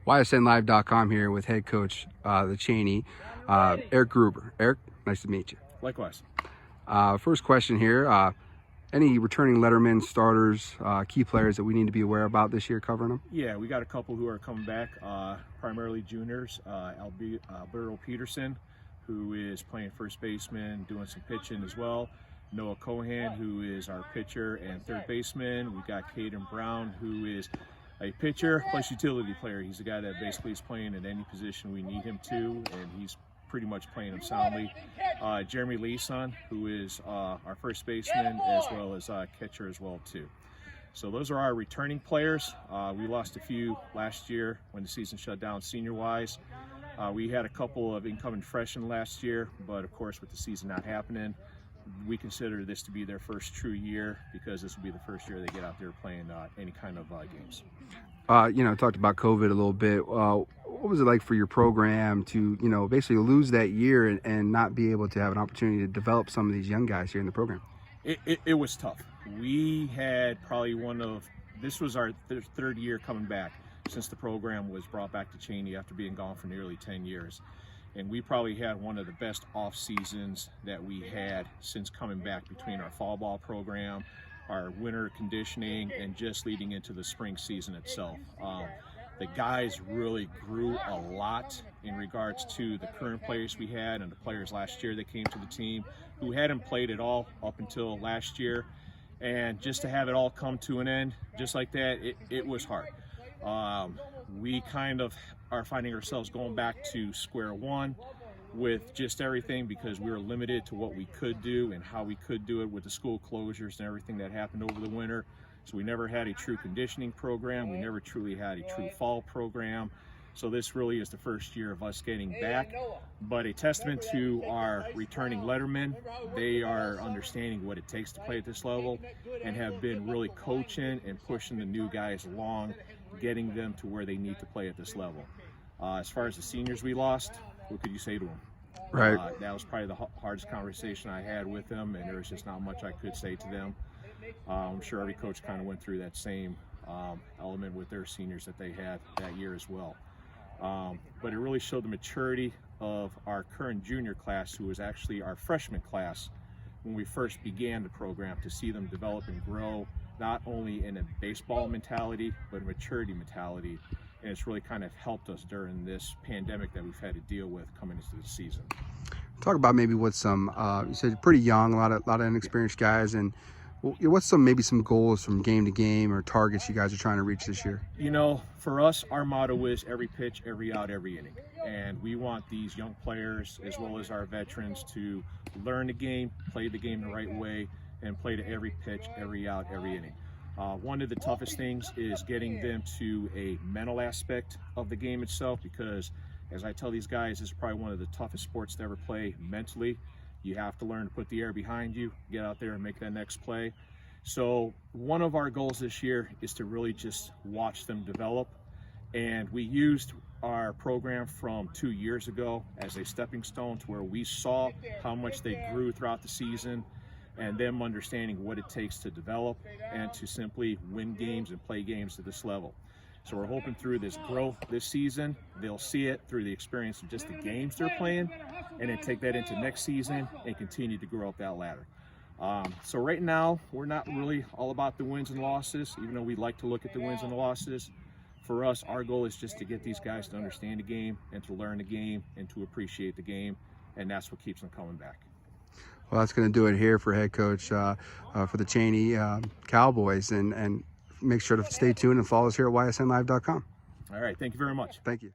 YSNLive.com here with head coach the Chaney, Eric Gruber. Eric, nice to meet you. Likewise. First question here. Any returning Letterman starters, key players that we need to be aware about this year covering them? Yeah, we got a couple who are coming back, primarily juniors. Alberto Peterson, who is playing first baseman, doing some pitching as well. Noah Cohan, who is our pitcher and third baseman. We got Caden Brown, who is a pitcher plus utility player. He's a guy that basically is playing at any position we need him to, and he's pretty much playing them soundly. Jeremy Leeson, who is our first baseman as well as catcher as well too. So those are our returning players. We lost a few last year when the season shut down senior-wise. We had a couple of incoming freshmen last year, but of course with the season not happening, we consider this to be their first true year because this will be the first year they get out there playing any kind of games. Talked about COVID a little bit. What was it like for your program to, basically lose that year and not be able to have an opportunity to develop some of these young guys here in the program? It was tough. We had probably this was our third year coming back since the program was brought back to Chaney after being gone for nearly 10 years. And we probably had one of the best off seasons that we had since coming back between our fall ball program, our winter conditioning, and just leading into the spring season itself. The guys really grew a lot in regards to the current players we had and the players last year that came to the team who hadn't played at all up until last year. And just to have it all come to an end just like that, it was hard. We kind of are finding ourselves going back to square one with just everything because we were limited to what we could do and how we could do it with the school closures and everything that happened over the winter. So we never had a true conditioning program. We never truly had a true fall program. So this really is the first year of us getting back, but a testament to our returning Lettermen. They are understanding what it takes to play at this level and have been really coaching and pushing the new guys along, getting them to where they need to play at this level. As far as the seniors we lost, what could you say to them? Right. That was probably the hardest conversation I had with them, and there was just not much I could say to them. I'm sure every coach kind of went through that same element with their seniors that they had that year as well. But it really showed the maturity of our current junior class, who was actually our freshman class when we first began the program, to see them develop and grow, not only in a baseball mentality, but a maturity mentality. And it's really kind of helped us during this pandemic that we've had to deal with coming into the season. Talk about maybe what some, you said you're pretty young, a lot of inexperienced guys, and what's some goals from game to game or targets you guys are trying to reach this year? For us, our motto is every pitch, every out, every inning. And we want these young players as well as our veterans to learn the game, play the game the right way, and play to every pitch, every out, every inning. One of the toughest things is getting them to a mental aspect of the game itself, because as I tell these guys, this is probably one of the toughest sports to ever play mentally. You have to learn to put the air behind you, get out there and make that next play. So one of our goals this year is to really just watch them develop. And we used our program from 2 years ago as a stepping stone to where we saw how much they grew throughout the season, and them understanding what it takes to develop and to simply win games and play games at this level. So we're hoping through this growth this season, they'll see it through the experience of just the games they're playing, and then take that into next season and continue to grow up that ladder. So right now, we're not really all about the wins and losses, even though we like to look at the wins and the losses. For us, our goal is just to get these guys to understand the game and to learn the game and to appreciate the game, and that's what keeps them coming back. Well, that's going to do it here for head coach for the Chaney Cowboys, and make sure to stay tuned and follow us here at YSNLive.com. All right, thank you very much. Thank you.